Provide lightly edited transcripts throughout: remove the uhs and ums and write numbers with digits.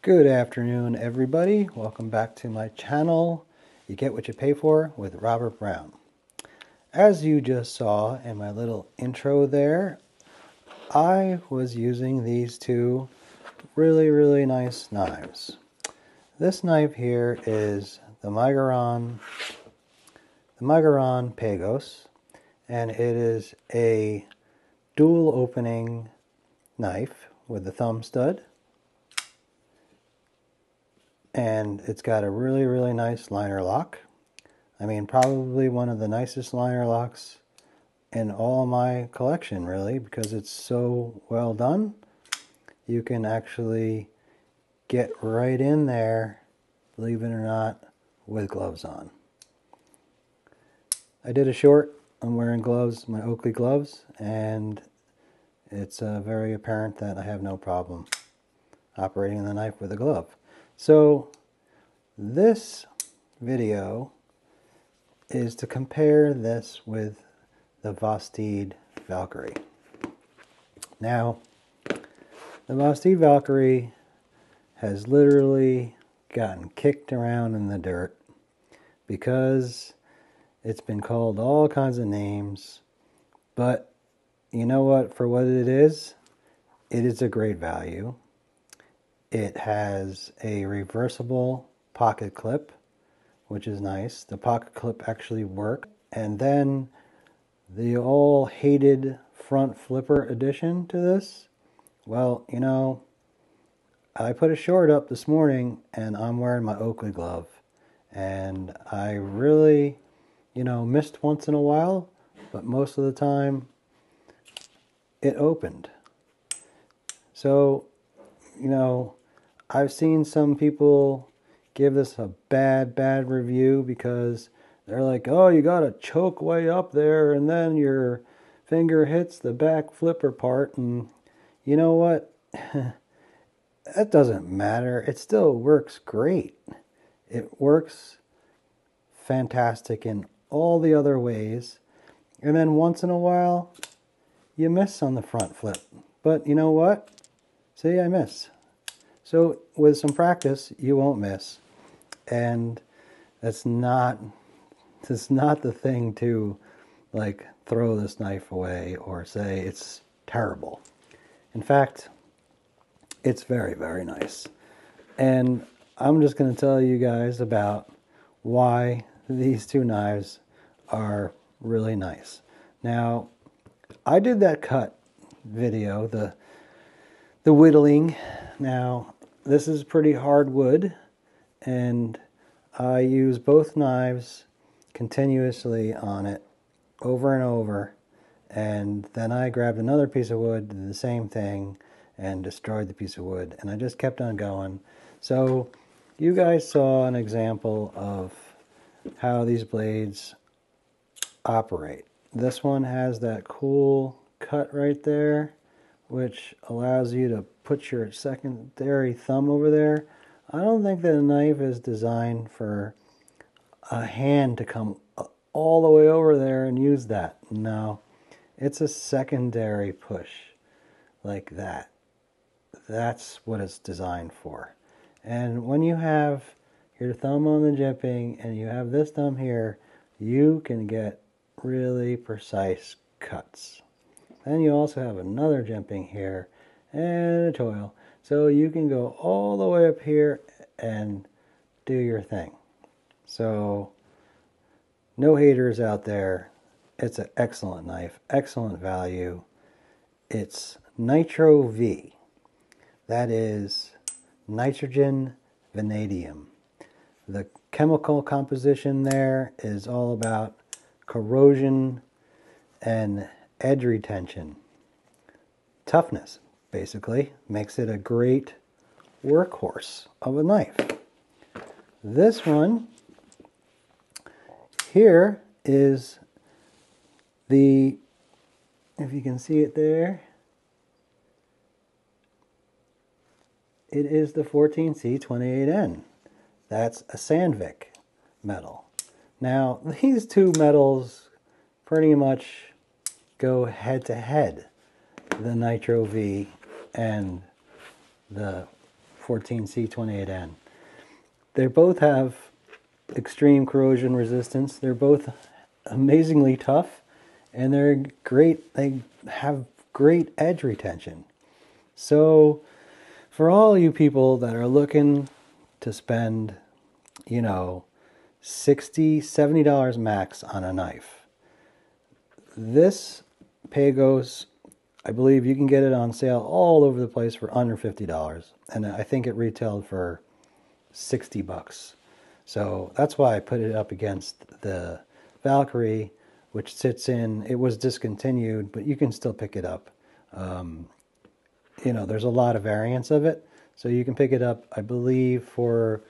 Good afternoon, everybody. Welcome back to my channel. You get what you pay for with Robert Brown. As you just saw in my little intro there, I was using these two really nice knives. This knife here is the Miguron Pagos, and it is a dual opening knife with the thumb stud. And it's got a really nice liner lock. I mean, probably one of the nicest liner locks in all my collection, really, because it's so well done. You can actually get right in there, believe it or not, with gloves on. I did a short. I'm wearing gloves, my Oakley gloves, and it's very apparent that I have no problem operating the knife with a glove. So this video is to compare this with the Vosteed Valkyrie. Now, the Vosteed Valkyrie has literally gotten kicked around in the dirt because it's been called all kinds of names, but you know what, for what it is a great value. It has a reversible pocket clip, which is nice. The pocket clip actually works. And then the all hated front flipper addition to this, well, you know, I put a short up this morning and I'm wearing my Oakley glove. And I really, missed once in a while, but most of the time it opened. So, I've seen some people give this a bad review because they're like, oh, you got to choke way up there and then your finger hits the back flipper part. And you know what? That doesn't matter. It still works great. It works fantastic in all the other ways. And then once in a while, you miss on the front flip. But you know what? See, I miss. So with some practice, you won't miss. And that's not the thing to like throw this knife away or say it's terrible. In fact, it's very nice. And I'm just going to tell you guys about why these two knives are really nice. Now, I did that cut video, the whittling. Now, this is pretty hard wood, and I use both knives continuously on it over and over, and then I grabbed another piece of wood, did the same thing, and destroyed the piece of wood, and I just kept on going. So you guys saw an example of how these blades operate. This one has that cool cut right there, which allows you to put your secondary thumb over there. I don't think that a knife is designed for a hand to come all the way over there and use that. No, it's a secondary push like that. That's what it's designed for. And when you have your thumb on the jimping and you have this thumb here, you can get really precise cuts. Then you also have another jimping here and a toil. So you can go all the way up here and do your thing. So no haters out there. It's an excellent knife, excellent value. It's Nitro-V. That is nitrogen vanadium. The chemical composition there is all about corrosion and edge retention. Toughness, basically, makes it a great workhorse of a knife. This one here is the, if you can see it there, it is the 14C28N. That's a Sandvik metal. Now, these two metals pretty much go head to head, the Nitro-V and the 14C28N. They both have extreme corrosion resistance. They're both amazingly tough, and they're great. They have great edge retention. So for all you people that are looking to spend, you know, $60, $70 max on a knife, this Pagos, I believe you can get it on sale all over the place for under $50, and I think it retailed for $60. So that's why I put it up against the Valkyrie, which sits in, it was discontinued, but you can still pick it up. You know, there's a lot of variants of it, so you can pick it up, I believe, for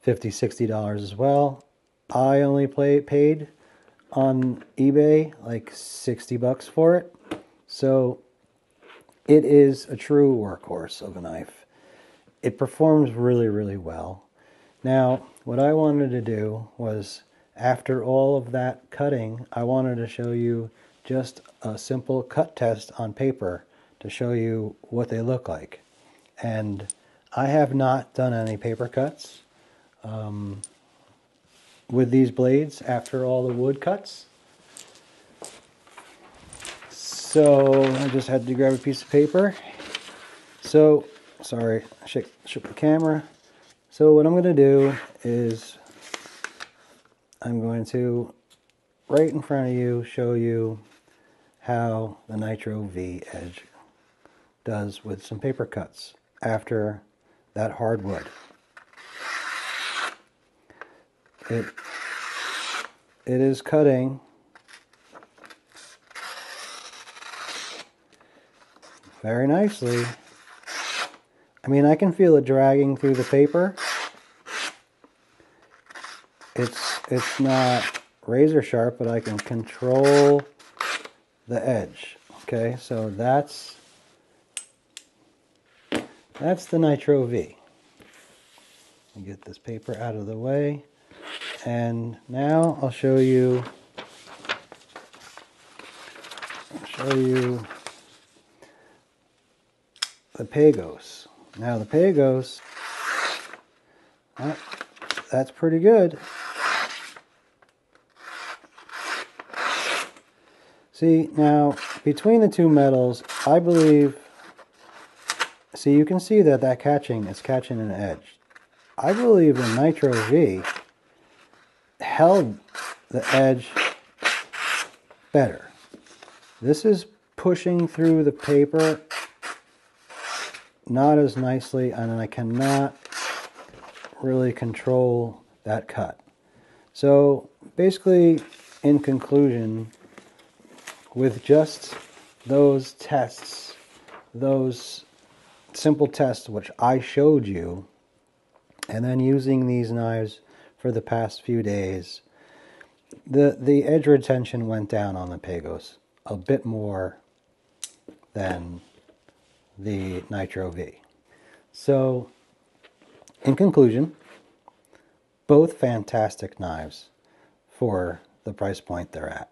$50, $60 as well. I only paid on eBay like $60 for it. So it is a true workhorse of a knife. It performs really, really well. Now, what I wanted to do was, after all of that cutting, I wanted to show you just a simple cut test on paper to show you what they look like. And I have not done any paper cuts with these blades after all the wood cuts. So I just had to grab a piece of paper. So, sorry, shook the camera. So what I'm going to do is I'm going to, right in front of you, show you how the Nitro-V Edge does with some paper cuts after that hardwood. It is cutting very nicely. I mean, I can feel it dragging through the paper. It's not razor sharp, but I can control the edge. Okay, so that's the Nitro-V. Let me get this paper out of the way. And now I'll show you the Pagos. Now the Pagos, that's pretty good. See, now between the two metals, I believe, see, you can see that catching is catching an edge. I believe the Nitro-V held the edge better. This is pushing through the paper not as nicely, and I cannot really control that cut. So basically, in conclusion, with just those tests, those simple tests which I showed you, and then using these knives for the past few days, the edge retention went down on the Pagos a bit more than the Nitro-V. So, in conclusion, both fantastic knives for the price point they're at.